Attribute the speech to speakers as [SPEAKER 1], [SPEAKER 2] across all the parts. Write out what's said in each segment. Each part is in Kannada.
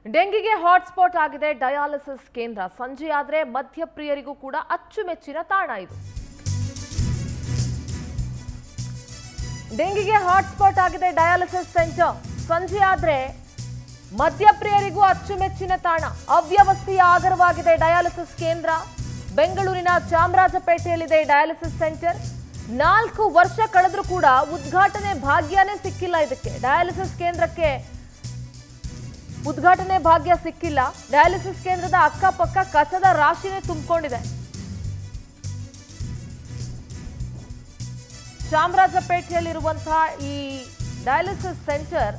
[SPEAKER 1] ಡೆಂಗಿಗೆ ಹಾಟ್ಸ್ಪಾಟ್ ಆಗಿದೆ ಡಯಾಲಿಸಿಸ್ ಕೇಂದ್ರ. ಸಂಜೆಯಾದ್ರೆ ಮದ್ಯಪ್ರಿಯರಿಗೂ ಕೂಡ ಅಚ್ಚುಮೆಚ್ಚಿನ ತಾಣ ಇದು. ಡೆಂಗಿಗೆ ಹಾಟ್ಸ್ಪಾಟ್ ಆಗಿದೆ ಡಯಾಲಿಸಿಸ್ ಸೆಂಟರ್. ಸಂಜೆಯಾದ್ರೆ ಮದ್ಯಪ್ರಿಯರಿಗೂ ಅಚ್ಚುಮೆಚ್ಚಿನ ತಾಣ. ಅವ್ಯವಸ್ಥೆಯ ಆಗರವಾಗಿದೆ ಡಯಾಲಿಸಿಸ್ ಕೇಂದ್ರ. ಬೆಂಗಳೂರಿನ ಚಾಮರಾಜಪೇಟೆಯಲ್ಲಿದೆ ಡಯಾಲಿಸಿಸ್ ಸೆಂಟರ್. 4 ವರ್ಷ ಕಳೆದ್ರೂ ಕೂಡ ಉದ್ಘಾಟನೆ ಭಾಗ್ಯನೇ ಸಿಕ್ಕಿಲ್ಲ. ಇದಕ್ಕೆ ಡಯಾಲಿಸಿಸ್ ಕೇಂದ್ರಕ್ಕೆ ಉದ್ಘಾಟನೆ ಭಾಗ್ಯ ಸಿಕ್ಕಿಲ್ಲ. ಡಯಾಲಿಸಿಸ್ ಕೇಂದ್ರದ ಅಕ್ಕಪಕ್ಕ ಕಸದ ರಾಶಿನೇ ತುಂಬಿಕೊಂಡಿದೆ. ಚಾಮರಾಜಪೇಟೆಯಲ್ಲಿರುವಂತಹ ಈ ಡಯಾಲಿಸಿಸ್ ಸೆಂಟರ್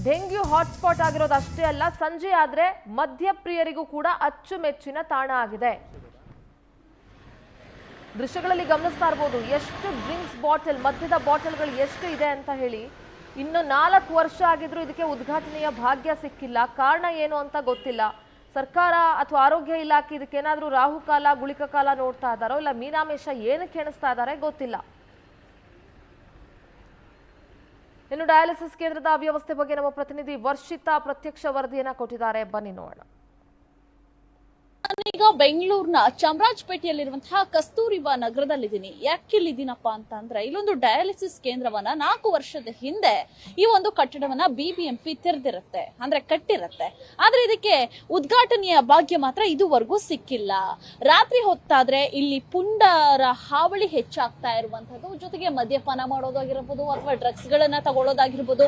[SPEAKER 1] ಡೆಂಗ್ಯೂ ಹಾಟ್ಸ್ಪಾಟ್ ಆಗಿರೋದು ಅಷ್ಟೇ ಅಲ್ಲ, ಸಂಜೆ ಆದ್ರೆ ಮದ್ಯಪ್ರಿಯರಿಗೂ ಕೂಡ ಅಚ್ಚುಮೆಚ್ಚಿನ ತಾಣ ಆಗಿದೆ. ದೃಶ್ಯಗಳಲ್ಲಿ ಗಮನಿಸ್ತಾ ಇರಬಹುದು ಎಷ್ಟು ಡ್ರಿಂಕ್ಸ್ ಬಾಟಲ್, ಮದ್ಯದ ಬಾಟಲ್ಗಳು ಎಷ್ಟು ಇದೆ ಅಂತ ಹೇಳಿ. ಇನ್ನು 4 ವರ್ಷ ಆಗಿದ್ರು ಇದಕ್ಕೆ ಉದ್ಘಾಟನೆಯ ಭಾಗ್ಯ ಸಿಕ್ಕಿಲ್ಲ. ಕಾರಣ ಏನು ಅಂತ ಗೊತ್ತಿಲ್ಲ. ಸರ್ಕಾರ ಅಥವಾ ಆರೋಗ್ಯ ಇಲಾಖೆ ಇದಕ್ಕೇನಾದ್ರೂ ರಾಹುಕಾಲ ಗುಳಿಕ ಕಾಲ ನೋಡ್ತಾ ಇದ್ದಾರೋ ಇಲ್ಲ ಮೀನಾಮೇಷ ಏನಕ್ಕೆ ಎಣಿಸ್ತಾ ಇದ್ದಾರೆ ಗೊತ್ತಿಲ್ಲ. ಇನ್ನು ಡಯಾಲಿಸಿಸ್ ಕೇಂದ್ರದ ಅವ್ಯವಸ್ಥೆ ಬಗ್ಗೆ ನಮ್ಮ ಪ್ರತಿನಿಧಿ ವರ್ಷಿತಾ ಪ್ರತ್ಯಕ್ಷ ವರದಿಯನ್ನ ಕೊಟ್ಟಿದ್ದಾರೆ, ಬನ್ನಿ ನೋಡೋಣ.
[SPEAKER 2] ನಾನೀಗ ಬೆಂಗಳೂರಿನ ಚಾಮರಾಜಪೇಟೆಯಲ್ಲಿರುವಂತಹ ಕಸ್ತೂರಿಬಾ ನಗರದಲ್ಲಿದ್ದೀನಿ. ಯಾಕೆ ಇಲ್ಲಿದ್ದೀನಪ್ಪ ಅಂತಂದ್ರೆ ಇಲ್ಲೊಂದು ಡಯಾಲಿಸಿಸ್ ಕೇಂದ್ರವನ್ನ 4 ವರ್ಷದ ಹಿಂದೆ ಈ ಒಂದು ಕಟ್ಟಡವನ್ನ BBMP ತೆರೆದಿರುತ್ತೆ, ಅಂದ್ರೆ ಕಟ್ಟಿರುತ್ತೆ. ಆದ್ರೆ ಇದಕ್ಕೆ ಉದ್ಘಾಟನೆಯ ಭಾಗ್ಯ ಮಾತ್ರ ಇದುವರೆಗೂ ಸಿಕ್ಕಿಲ್ಲ. ರಾತ್ರಿ ಹೊತ್ತಾದ್ರೆ ಇಲ್ಲಿ ಪುಂಡರ ಹಾವಳಿ ಹೆಚ್ಚಾಗ್ತಾ ಇರುವಂತದ್ದು, ಜೊತೆಗೆ ಮದ್ಯಪಾನ ಮಾಡೋದಾಗಿರ್ಬೋದು ಅಥವಾ ಡ್ರಗ್ಸ್ ಗಳನ್ನ ತಗೊಳ್ಳೋದಾಗಿರ್ಬೋದು,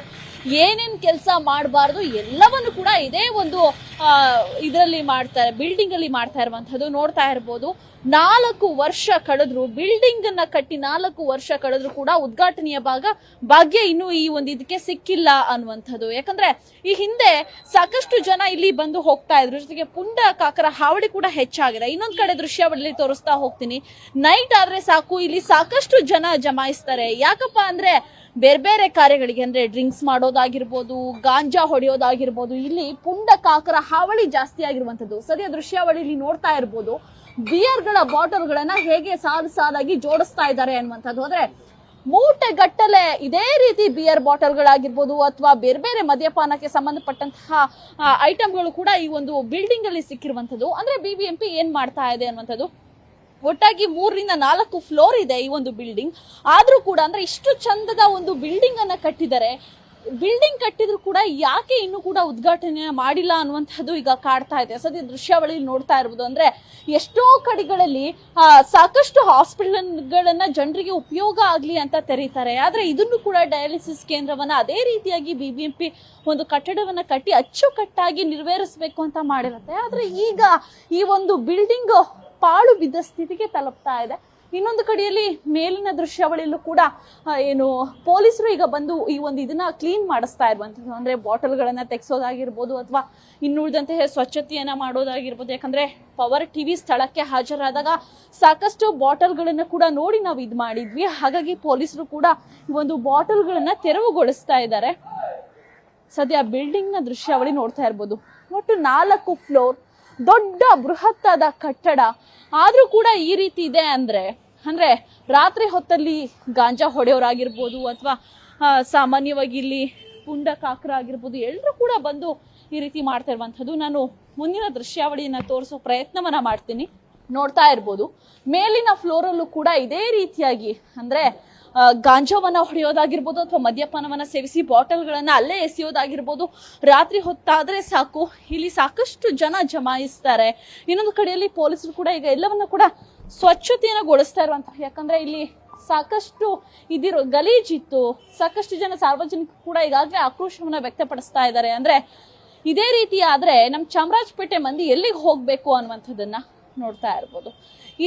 [SPEAKER 2] ಏನೇನ್ ಕೆಲಸ ಮಾಡಬಾರ್ದು ಎಲ್ಲವನ್ನು ಕೂಡ ಇದೇ ಒಂದು ಇದರಲ್ಲಿ ಮಾಡ್ತಾರೆ, ಬಿಲ್ಡಿಂಗ್ ಅಲ್ಲಿ ಮಾಡ್ತಾ ಇರುವಂತದ್ದು ನೋಡ್ತಾ ಇರಬಹುದು. 4 ವರ್ಷ ಕಳೆದ್ರು, ಬಿಲ್ಡಿಂಗ್ ಅನ್ನ ಕಟ್ಟಿ 4 ವರ್ಷ ಕಳೆದ್ರು ಕೂಡ ಉದ್ಘಾಟನೆಯ ಭಾಗ್ಯ ಇನ್ನೂ ಈ ಒಂದು ಇದಕ್ಕೆ ಸಿಕ್ಕಿಲ್ಲ ಅನ್ನುವಂಥದ್ದು. ಯಾಕಂದ್ರೆ ಈ ಹಿಂದೆ ಸಾಕಷ್ಟು ಜನ ಇಲ್ಲಿ ಬಂದು ಹೋಗ್ತಾ ಇದ್ರು, ಜೊತೆಗೆ ಪುಂಡ ಕಾಕರ ಹಾವಳಿ ಕೂಡ ಹೆಚ್ಚಾಗಿದೆ. ಇನ್ನೊಂದ್ ಕಡೆ ದೃಶ್ಯಾವಳಿ ತೋರಿಸ್ತಾ ಹೋಗ್ತೀನಿ. ನೈಟ್ ಆದ್ರೆ ಸಾಕು ಇಲ್ಲಿ ಸಾಕಷ್ಟು ಜನ ಜಮಾಯಿಸ್ತಾರೆ. ಯಾಕಪ್ಪ ಅಂದ್ರೆ ಬೇರೆ ಬೇರೆ ಕಾರ್ಯಗಳಿಗೆ, ಅಂದ್ರೆ ಡ್ರಿಂಕ್ಸ್ ಮಾಡೋದಾಗಿರ್ಬೋದು, ಗಾಂಜಾ ಹೊಡೆಯೋದಾಗಿರ್ಬೋದು, ಇಲ್ಲಿ ಪುಂಡ ಕಾಕರ ಹಾವಳಿ ಜಾಸ್ತಿ ಆಗಿರುವಂತದ್ದು. ಸದ್ಯ ದೃಶ್ಯಾವಳಿಯಲ್ಲಿ ನೋಡ್ತಾ ಇರ್ಬೋದು ಬಿಯರ್ಗಳ ಬಾಟಲ್ಗಳನ್ನ ಹೇಗೆ ಸಾಲಾಗಿ ಜೋಡಿಸ್ತಾ ಇದ್ದಾರೆ ಅನ್ನುವಂಥದ್ದು. ಅಂದ್ರೆ ಮೂಟೆಗಟ್ಟಲೆ ಇದೇ ರೀತಿ ಬಿಯರ್ ಬಾಟಲ್ಗಳಾಗಿರ್ಬೋದು ಅಥವಾ ಬೇರೆ ಬೇರೆ ಮದ್ಯಪಾನಕ್ಕೆ ಸಂಬಂಧಪಟ್ಟಂತಹ ಐಟಮ್ಗಳು ಕೂಡ ಈ ಒಂದು ಬಿಲ್ಡಿಂಗ್ ಅಲ್ಲಿ ಸಿಕ್ಕಿರುವಂತದ್ದು. ಅಂದ್ರೆ BBMP ಏನ್ ಮಾಡ್ತಾ ಇದೆ ಅನ್ನುವಂಥದ್ದು. ಒಟ್ಟಾಗಿ 3 ರಿಂದ 4 ಫ್ಲೋರ್ ಇದೆ ಈ ಒಂದು ಬಿಲ್ಡಿಂಗ್. ಆದ್ರೂ ಕೂಡ ಅಂದ್ರೆ ಇಷ್ಟು ಚಂದದ ಒಂದು ಬಿಲ್ಡಿಂಗ್ ಅನ್ನ ಕಟ್ಟಿದ್ದಾರೆ. ಬಿಲ್ಡಿಂಗ್ ಕಟ್ಟಿದ್ರು ಕೂಡ ಯಾಕೆ ಇನ್ನೂ ಕೂಡ ಉದ್ಘಾಟನೆ ಮಾಡಿಲ್ಲ ಅನ್ನುವಂಥದ್ದು ಈಗ ಕಾಡ್ತಾ ಇದೆ. ಸದ್ಯ ದೃಶ್ಯಾವಳಿ ನೋಡ್ತಾ ಇರ್ಬೋದು. ಅಂದ್ರೆ ಎಷ್ಟೋ ಕಡೆಗಳಲ್ಲಿ ಸಾಕಷ್ಟು ಹಾಸ್ಪಿಟಲ್ಗಳನ್ನ ಜನರಿಗೆ ಉಪಯೋಗ ಆಗ್ಲಿ ಅಂತ ತೆರೀತಾರೆ. ಆದ್ರೆ ಇದನ್ನು ಕೂಡ ಡಯಾಲಿಸಿಸ್ ಕೇಂದ್ರವನ್ನ ಅದೇ ರೀತಿಯಾಗಿ BBMP ಒಂದು ಕಟ್ಟಡವನ್ನ ಕಟ್ಟಿ ಅಚ್ಚುಕಟ್ಟಾಗಿ ನೆರವೇರಿಸಬೇಕು ಅಂತ ಮಾಡಿರುತ್ತೆ. ಆದ್ರೆ ಈಗ ಈ ಒಂದು ಬಿಲ್ಡಿಂಗ್ ಪಾಳು ಬಿದ್ದ ಸ್ಥಿತಿಗೆ ತಲುಪ್ತಾ ಇದೆ. ಇನ್ನೊಂದು ಕಡೆಯಲ್ಲಿ ಮೇಲಿನ ದೃಶ್ಯಾವಳಿಯಲ್ಲೂ ಕೂಡ ಏನು ಪೊಲೀಸರು ಈಗ ಬಂದು ಈ ಒಂದು ಇದನ್ನ ಕ್ಲೀನ್ ಮಾಡಿಸ್ತಾ ಇರುವಂತದ್ದು. ಅಂದ್ರೆ ಬಾಟಲ್ಗಳನ್ನ ತೆಗೆಸೋದಾಗಿರ್ಬೋದು ಅಥವಾ ಇನ್ನುಳಿದಂತೆ ಸ್ವಚ್ಛತೆಯನ್ನ ಮಾಡೋದಾಗಿರ್ಬೋದು. ಯಾಕಂದ್ರೆ ಪವರ್ TV ಸ್ಥಳಕ್ಕೆ ಹಾಜರಾದಾಗ ಸಾಕಷ್ಟು ಬಾಟಲ್ಗಳನ್ನ ಕೂಡ ನೋಡಿ ನಾವು ಇದು ಮಾಡಿದ್ವಿ. ಹಾಗಾಗಿ ಪೊಲೀಸರು ಕೂಡ ಈ ಒಂದು ಬಾಟಲ್ಗಳನ್ನ ತೆರವುಗೊಳಿಸ್ತಾ ಇದ್ದಾರೆ. ಸದ್ಯ ಬಿಲ್ಡಿಂಗ್ ನ ದೃಶ್ಯಾವಳಿ ನೋಡ್ತಾ ಇರ್ಬೋದು. ಒಟ್ಟು 4 ಫ್ಲೋರ್ ದೊಡ್ಡ ಬೃಹತ್ತಾದ ಕಟ್ಟಡ. ಆದ್ರೂ ಕೂಡ ಈ ರೀತಿ ಇದೆ ಅಂದ್ರೆ ರಾತ್ರಿ ಹೊತ್ತಲ್ಲಿ ಗಾಂಜಾ ಹೊಡೆಯೋರಾಗಿರ್ಬೋದು ಅಥವಾ ಸಾಮಾನ್ಯವಾಗಿ ಇಲ್ಲಿ ಪುಂಡ ಕಾಕರ ಆಗಿರ್ಬೋದು, ಎಲ್ಲರೂ ಕೂಡ ಬಂದು ಈ ರೀತಿ ಮಾಡ್ತಾ ಇರುವಂತದ್ದು. ನಾನು ಮುಂದಿನ ದೃಶ್ಯಾವಳಿಯನ್ನ ತೋರಿಸೋ ಪ್ರಯತ್ನವನ್ನ ಮಾಡ್ತೀನಿ. ನೋಡ್ತಾ ಇರ್ಬೋದು ಮೇಲಿನ ಫ್ಲೋರ್ ಅಲ್ಲೂ ಕೂಡ ಇದೇ ರೀತಿಯಾಗಿ ಅಂದ್ರೆ ಗಾಂಜಾವನ್ನ ಹೊಡೆಯೋದಾಗಿರ್ಬೋದು ಅಥವಾ ಮದ್ಯಪಾನವನ್ನ ಸೇವಿಸಿ ಬಾಟಲ್ಗಳನ್ನ ಅಲ್ಲೇ ಎಸೆಯೋದಾಗಿರ್ಬೋದು. ರಾತ್ರಿ ಹೊತ್ತಾದ್ರೆ ಸಾಕು ಇಲ್ಲಿ ಸಾಕಷ್ಟು ಜನ ಜಮಾಯಿಸ್ತಾರೆ. ಇನ್ನೊಂದು ಕಡೆಯಲ್ಲಿ ಪೊಲೀಸರು ಕೂಡ ಈಗ ಎಲ್ಲವನ್ನ ಕೂಡ ಸ್ವಚ್ಛತೆಯನ್ನ ಗೊಳಿಸ್ತಾ ಇರುವಂತಹ. ಯಾಕಂದ್ರೆ ಇಲ್ಲಿ ಸಾಕಷ್ಟು ಇದಿರೋ ಗಲೀಜಿತ್ತು. ಸಾಕಷ್ಟು ಜನ ಸಾರ್ವಜನಿಕರು ಕೂಡ ಈಗಾಗಲೇ ಆಕ್ರೋಶವನ್ನ ವ್ಯಕ್ತಪಡಿಸ್ತಾ ಇದ್ದಾರೆ. ಅಂದ್ರೆ ಇದೇ ರೀತಿ ಆದ್ರೆ ನಮ್ ಚಾಮರಾಜಪೇಟೆ ಮಂದಿ ಎಲ್ಲಿಗೆ ಹೋಗ್ಬೇಕು ಅನ್ನುವಂಥದ್ದನ್ನ ನೋಡ್ತಾ ಇರ್ಬೋದು.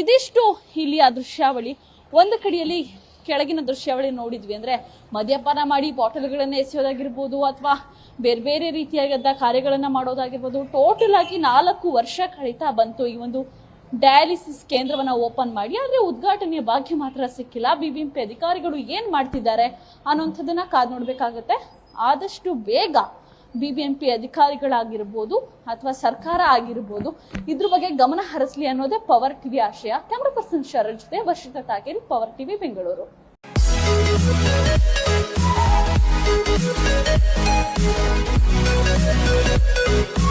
[SPEAKER 2] ಇದಿಷ್ಟು ಇಲ್ಲಿಯ ದೃಶ್ಯಾವಳಿ. ಒಂದು ಕಡೆಯಲ್ಲಿ ಕೆಳಗಿನ ದೃಶ್ಯಾವಳಿ ನೋಡಿದ್ವಿ ಅಂದ್ರೆ ಮದ್ಯಪಾನ ಮಾಡಿ ಬಾಟಲ್ಗಳನ್ನ ಎಸೆಯೋದಾಗಿರ್ಬೋದು ಅಥವಾ ಬೇರೆ ಬೇರೆ ರೀತಿಯಾದ ಕಾರ್ಯಗಳನ್ನ ಮಾಡೋದಾಗಿರ್ಬೋದು. ಟೋಟಲ್ ಆಗಿ 4 ವರ್ಷ ಕಳೀತಾ ಬಂತು ಈ ಒಂದು ಡಯಾಲಿಸಿಸ್ ಕೇಂದ್ರವನ್ನ ಓಪನ್ ಮಾಡಿ. ಆದ್ರೆ ಉದ್ಘಾಟನೆಯ ಭಾಗ್ಯ ಮಾತ್ರ ಸಿಕ್ಕಿಲ್ಲ. BBMP ಅಧಿಕಾರಿಗಳು ಏನ್ ಮಾಡ್ತಿದ್ದಾರೆ ಅನ್ನೋಂಥದ್ದನ್ನ ಕಾದ್ ನೋಡ್ಬೇಕಾಗತ್ತೆ. ಆದಷ್ಟು ಬೇಗ BBMP ಅಧಿಕಾರಿಗಳಾಗಿರ್ಬೋದು ಅಥವಾ ಸರ್ಕಾರ ಆಗಿರ್ಬೋದು ಇದ್ರ ಬಗ್ಗೆ ಗಮನ ಹರಿಸಲಿ ಅನ್ನೋದೇ ಪವರ್ TV ಆಶಯ. ಕ್ಯಾಮರಾ ಪರ್ಸನ್ ಶರತ್ ಜೊತೆ Varshitha Thakeri, power TV Bengaluru.
[SPEAKER 3] We'll be right back.